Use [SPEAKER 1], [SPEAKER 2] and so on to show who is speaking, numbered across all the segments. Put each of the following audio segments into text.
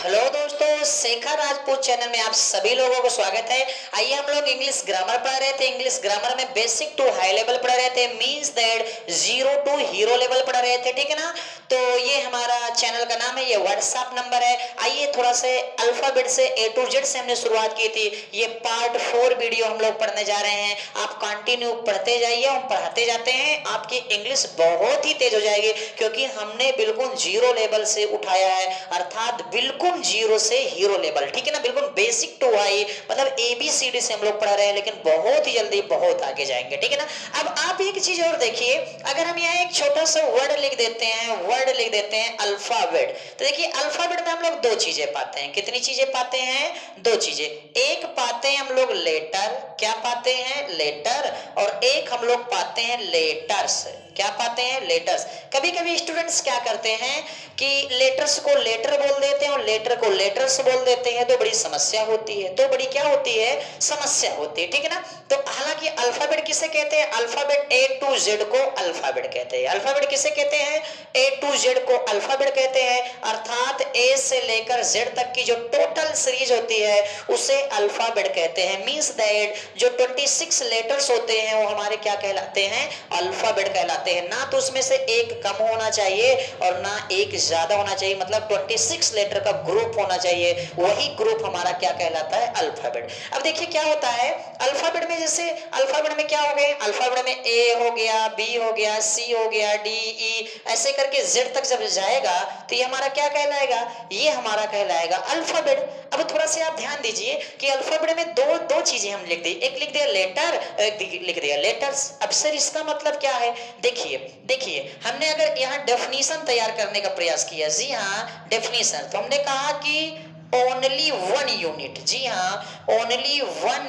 [SPEAKER 1] Hello दोस्तों, Shekhar Rajput channel में आप सभी लोगों को स्वागत है। आइए हम लोग इंग्लिश ग्रामर पढ़ रहे थे। इंग्लिश ग्रामर में बेसिक टू हाई लेवल पढ़ रहे थे, means that zero to hero level पढ़ रहे थे, ठीक है ना। तो ये हमारा चैनल का नाम है, ये व्हाट्सएप नंबर है। आइए थोड़ा से अल्फाबेट से ए टू जेड से हमने शुरुआत की थी, ये पार्ट 4 वीडियो हम लोग पढ़ने जा रहे हैं। आप कंटिन्यू पढ़ते जाइए, हम पढ़ाते जाते हैं, आपकी इंग्लिश बहुत ही तेज हो जाएगी, क्योंकि हमने बिल्कुल जीरो लेवल से उठाया है, अर्थात बिल्कुल जीरो से हीरो लेवल, ठीक है ना। बिल्कुल बेसिक टू हाई, मतलब ABCD से हम लोग पढ़ रहे हैं, लेकिन बहुत ही जल्दी बहुत आगे जाएंगे, ठीक है ना। अब आप एक चीज और देखिए, अगर हम यहाँ एक छोटा सा वर्ड लिख देते हैं, अल्फाबेट, तो देखिए अल्फाबेट में हम लोग दो चीजें पाते हैं। कितनी चीजें पाते हैं? दो चीजें। एक पाते हैं हम लोग लेटर, क्या पाते हैं? लेटर। और एक हम लोग पाते हैं लेटर्स, क्या पाते हैं? लेटर्स। कभी कभी स्टूडेंट्स क्या करते हैं कि लेटर्स को लेटर बोल देते हैं और लेटर को लेटर्स बोल देते हैं, तो बड़ी समस्या होती है, तो बड़ी क्या होती है? समस्या होती है, ठीक है ना। तो हालांकि अल्फाबेट किसे कहते हैं? अल्फाबेट A to Z को अल्फाबेट कहते हैं। अल्फाबेट किसे कहते हैं? A to Z को अल्फाबेट कहते हैं, अर्थात A से लेकर Z तक की जो टोटल सीरीज होती है उसे अल्फाबेट कहते हैं। मींस दैट जो 26 लेटर्स होते हैं वो हमारे क्या कहलाते हैं? अल्फाबेट कहलाते हैं। ना तो उसमें से एक कम होना चाहिए और ना एक ज्यादा होना चाहिए, मतलब 26 लेटर का ग्रुप होना चाहिए, वही ग्रुप हमारा क्या कहलाता है? अल्फाबेट। अब देखिए क्या होता है अल्फाबेट में, जैसे अल्फाबेट में क्या हो गए? अल्फाबेट में A हो गया, B हो गया, C हो गया, D E ऐसे करके Z तक जब जाएगा तो ये हमारा क्या कहलाएगा? ये हमारा कहलाएगा अल्फाबेट। अब थोड़ा सा आप ध्यान दीजिए कि अल्फाबेट में दो चीजें हम लिख दी, एक लिख दिया लेटर, एक लिख दिया लेटर्स। अब सर इसका मतलब क्या है? देखिए देखिए हमने अगर यहाँ डेफिनेशन तैयार करने का प्रयास किया, जी हाँ डेफिनेशन, तो हमने कहा कि ओनली वन यूनिट, जी हाँ only one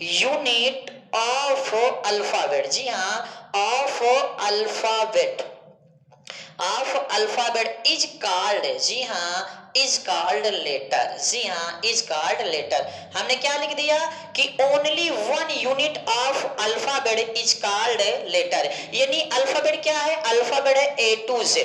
[SPEAKER 1] unit of alphabet, जी हाँ of alphabet, of alphabet is called, जी हाँ इज कॉल्ड लेटर, जी हाँ इज कॉल्ड लेटर। हमने क्या लिख दिया कि only one unit of alphabet is called letter, यानी अल्फाबेट क्या है? अल्फाबेट है A to Z।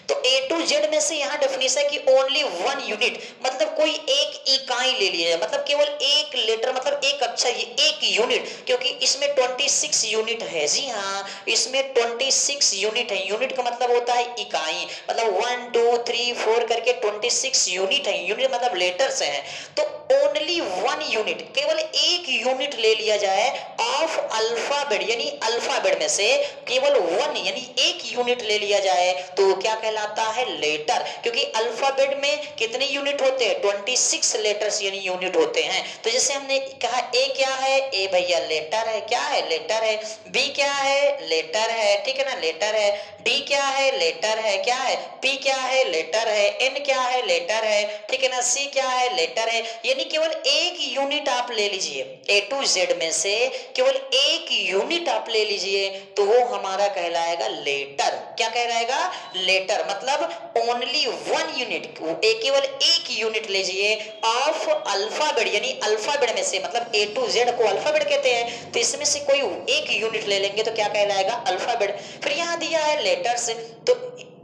[SPEAKER 1] तो A to Z में से यहाँ डेफिनेशन की ओनली वन यूनिट, मतलब कोई एक इकाई ले लिया, मतलब केवल एक लेटर, मतलब एक अक्षर, ये एक यूनिट, क्योंकि इसमें 26 यूनिट है, जी हाँ इसमें 26 यूनिट है। यूनिट का मतलब होता है इकाई, मतलब 1 2 3 4 करके 26 यूनिट है। यूनिट मतलब लेटर्स हैं। तो ओनली वन यूनिट, केवल एक यूनिट ले लिया जाए ऑफ अल्फाबेट, यानी अल्फाबेट में से केवल वन यानी एक यूनिट ले लिया जाए तो क्या कहलाता है? लेटर। क्योंकि अल्फाबेट में कितने यूनिट होते हैं? 26 लेटर्स यानी यूनिट होते हैं। तो जैसे हमने कहा ए क्या है? ए भैया लेटर है, क्या है? लेटर है। बी क्या है? लेटर है, ठीक है ना, लेटर है। डी क्या है? लेटर है, क्या है? पी क्या है? लेटर है। एन क्या है? लेटर है, ठीक है ना। सी क्या है? लेटर है। यानी केवल एक यूनिट आप ले लीजिए, A to Z में से केवल एक यूनिट आप ले लीजिए तो वो हमारा कहलाएगा लेटर। क्या कहलाएगा? लेटर। मतलब ओनली वन यूनिट, केवल एक यूनिट लीजिए ऑफ अल्फाबेट, यानी अल्फाबेट में से, मतलब A to Z को अल्फाबेट कहते हैं, तो इसमें से कोई एक यूनिट ले लेंगे तो क्या कहलाएगा? अल्फाबेट। फिर यहां दिया है लेटर्स, तो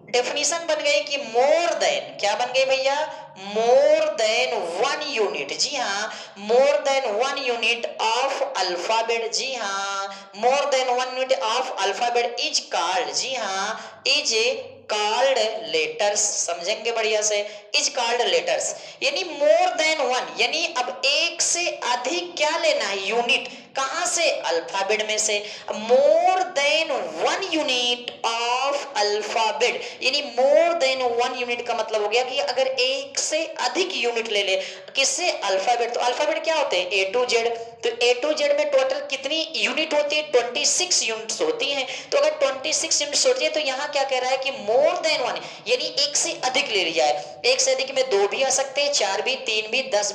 [SPEAKER 1] डेफिनेशन बन गई कि मोर देन, क्या बन गई भैया? मोर देन वन यूनिट, जी हाँ more than one unit of alphabet, जी हाँ more than one unit of alphabet is called, जी हाँ इज कॉल्ड लेटर्स। समझेंगे बढ़िया से, इज कॉल्ड लेटर्स, यानी मोर देन वन, यानी अब एक से अधिक क्या लेना है? यूनिट। कहां से? अल्फाबेट में से। मोर than one unit of alphabet, यानी मोर देन वन यूनिट का मतलब हो गया कि अगर एक से अधिक यूनिट ले ले, किससे? अल्फाबेट। तो अल्फाबेट क्या होते हैं? A to Z। तो A to Z में टोटल कितनी यूनिट होती है? 26 यूनिट्स होती हैं। तो अगर 26 यूनिट्स होती है तो यहाँ क्या कह रहा है कि मोर देन वन, यानी एक से अधिक ले लिया है। एक से अधिक में दो भी आ सकते हैं, चार भी, तीन भी, 10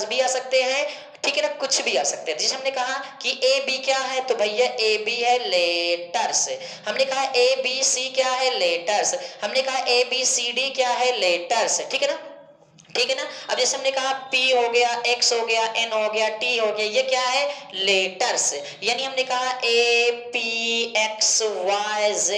[SPEAKER 1] भी आ सकते हैं, ठीक है ना, कुछ भी आ सकते हैं। जिसे हमने कहा कि ए बी क्या है? तो भैया ए बी है लेटर्स। हमने कहा ए बी सी क्या है? लेटर्स। हमने कहा ए बी सी डी क्या है? लेटर्स, ठीक है ना। ठीक है ना। अब जैसे हमने कहा P हो गया, X हो गया, N हो गया, T हो गया, ये क्या है, लेटर्स। यानी हमने कहा A P X Y Z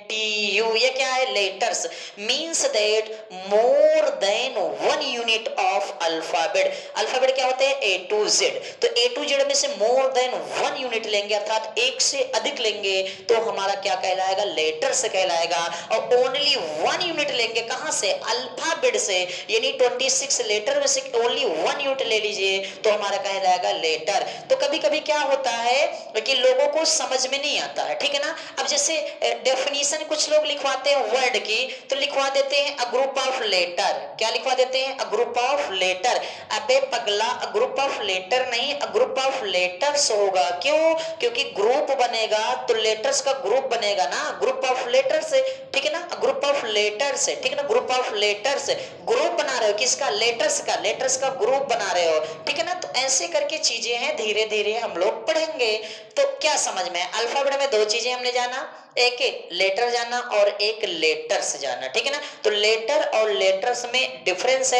[SPEAKER 1] T U, ये क्या है, letters. Means that more than one unit of alphabet. Alphabet क्या होते हैं, A to Z। तो A to Z में से मोर देन वन यूनिट लेंगे, अर्थात एक से अधिक लेंगे, तो हमारा क्या कहलाएगा, लेटर्स कहलाएगा। और ओनली वन यूनिट लेंगे, कहां से, अल्फाबेट से, यानी 26 लेटर में से ओनली वन यूनिट ले लीजिए तो हमारा कहलाएगा लेटर। तो कभी कभी क्या होता है कि लोगों को समझ में नहीं आता है, ठीक है ना। अब जैसे डेफिनेशन कुछ लोग लिखवाते हैं वर्ड की, तो लिखवा देते हैं अ ग्रुप ऑफ लेटर। क्या लिखवा देते हैं, अ ग्रुप ऑफ लेटर। अबे पगला, अ ग्रुप ऑफ लेटर नहीं, अ ग्रुप ऑफ लेटर्स होगा। क्यों, क्योंकि ग्रुप बनेगा तो लेटर्स का ग्रुप बनेगा ना, ग्रुप ऑफ लेटर्स, ठीक है ना, ग्रुप ऑफ लेटर्स, ठीक है ना, ग्रुप ऑफ लेटर्स। ग्रुप बना रहे हो किसका, लेटर्स का, लेटर्स का ग्रुप बना रहे हो, ठीक है ना। तो ऐसे करके चीजें हैं, धीरे धीरे हम लोग पढ़ेंगे। तो क्या समझ में, अल्फाबेट में दो चीजें हमने जाना, एक लेटर जाना और एक लेटर्स जाना, ठीक है ना। तो लेटर और लेटर्स में डिफरेंस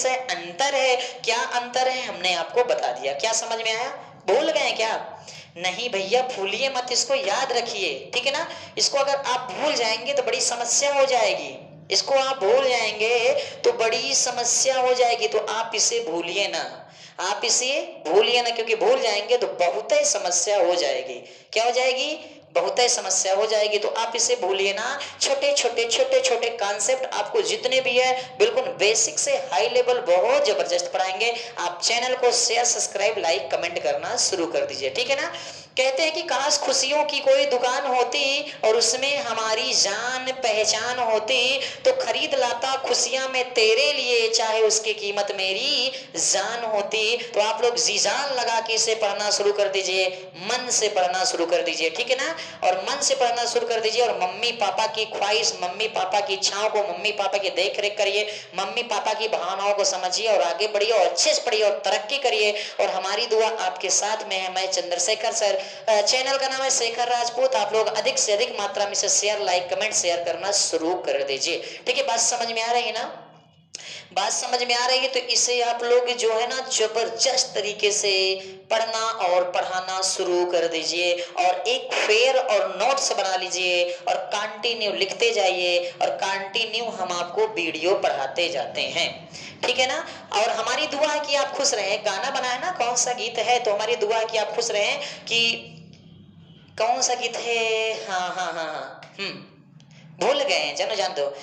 [SPEAKER 1] है, अंतर है। क्या अंतर है हमने आपको बता दिया। क्या समझ में आया, भूल गए क्या, नहीं भैया भूलिए मत, इसको याद रखिए, ठीक है ना। इसको अगर आप भूल जाएंगे तो बड़ी समस्या हो जाएगी, इसको आप भूल जाएंगे तो बड़ी समस्या हो जाएगी। तो आप इसे भूलिए ना, आप इसे भूलिए ना, क्योंकि भूल जाएंगे तो बहुत ही समस्या हो जाएगी। क्या हो जाएगी, बहुत ही समस्या हो जाएगी। तो आप इसे भूलिए ना। छोटे छोटे कॉन्सेप्ट आपको जितने भी है बिल्कुल बेसिक से हाई लेवल बहुत जबरदस्त पढ़ाएंगे। आप चैनल को शेयर, सब्सक्राइब, लाइक, कमेंट करना शुरू कर दीजिए, ठीक है ना। कहते हैं कि काश खुशियों की कोई दुकान होती और उसमें हमारी जान पहचान होती, तो खरीद लाता खुशियां मैं तेरे लिए, चाहे उसकी कीमत मेरी जान होती। तो आप लोग जी जान लगा के इसे पढ़ना शुरू कर दीजिए, मन से पढ़ना शुरू कर दीजिए, ठीक है ना। और मन से पढ़ना शुरू कर दीजिए, और मम्मी पापा की ख्वाहिश, मम्मी पापा की इच्छाओं को, मम्मी पापा की देख रेख करिए, मम्मी पापा की भावनाओं को समझिए और आगे बढ़िए और अच्छे से पढ़िए और तरक्की करिए। और हमारी दुआ आपके साथ में है। मैं चंद्रशेखर सर, चैनल का नाम है शेखर राजपूत। आप लोग अधिक से अधिक मात्रा में इसे शेयर, लाइक, कमेंट, शेयर करना शुरू कर दीजिए, ठीक है। बात समझ में आ रही है ना, बात समझ में आ रही है। तो इसे आप लोग जो है ना जबरदस्त तरीके से पढ़ना और पढ़ाना शुरू कर दीजिए, और एक फेयर और नोट्स बना लीजिए और कंटिन्यू लिखते जाइए, और कंटिन्यू हम आपको वीडियो पढ़ाते जाते हैं, ठीक है ना। और हमारी दुआ है कि आप खुश रहें। गाना बना है ना, कौन सा गीत है, तो हमारी दुआ है कि आप खुश रहें। कि कौन सा गीत है, हाँ हाँ हाँ हाँ, भूल गए हैं, चलो जान दो।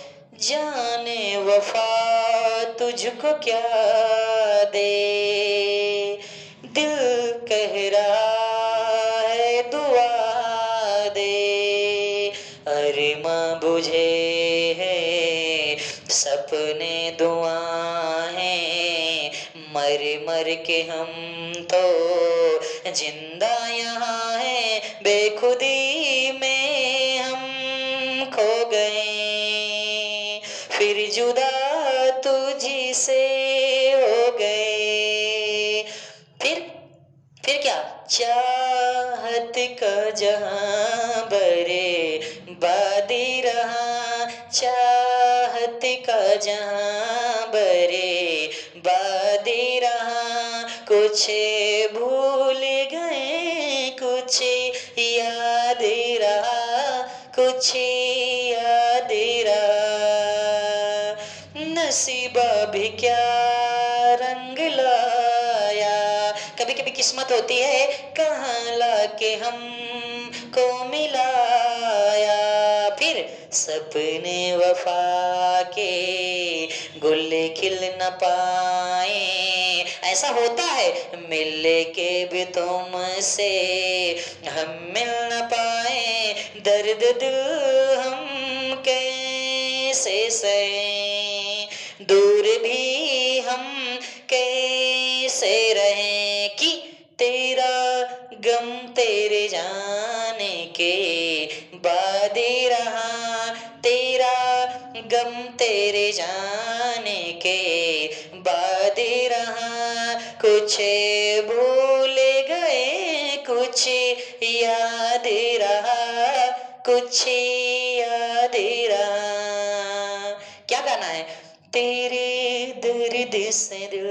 [SPEAKER 1] जाने वफा तुझको क्या दे, दिल कह रहा है दुआ दे, अरे माँ बुझे है सपने दुआ है, मर मर के हम तो जिंदा यहाँ है, बेखुदी में हम खो गए, फिर जुदा तुझी से हो गए। फिर क्या, चाहत का जहां बरे बादी रहा, चाहत का जहां बरे बादी रहा, कुछ भूल गए कुछ याद रहा, कुछ याद रहा, नसीबा भी क्या रंग लाया। कभी कभी किस्मत होती है कहाँ लाके हम को मिलाया, फिर सपने वफा के गुल खिल न पाए, ऐसा होता है मिल के भी तुमसे हम मिल न पाए, दर्द दिल हम कैसे सहे, दूर भी हम कैसे रहें, कि तेरा गम तेरे जाने के बाद ही रहा, तेरा गम तेरे जाने के बाद ही रहा, कुछ भूल गए कुछ याद रहा, कुछ याद रहा। क्या गाना है, तेरे दर्द दिल से दिल।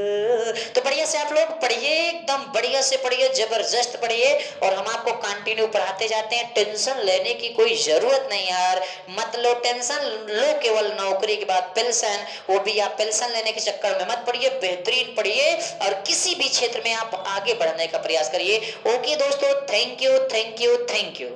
[SPEAKER 1] तो बढ़िया से आप लोग पढ़िए, एकदम बढ़िया से पढ़िए, जबरदस्त पढ़िए, और हम आपको कंटिन्यू पढ़ाते जाते हैं। टेंशन लेने की कोई जरूरत नहीं यार, मत लो टेंशन, लो केवल नौकरी के बाद पेंशन, वो भी आप पेंशन लेने के चक्कर में मत पड़िए, बेहतरीन पढ़िए और किसी भी क्षेत्र में आप आगे बढ़ने का प्रयास करिए। ओके दोस्तों, thank you thank you thank you.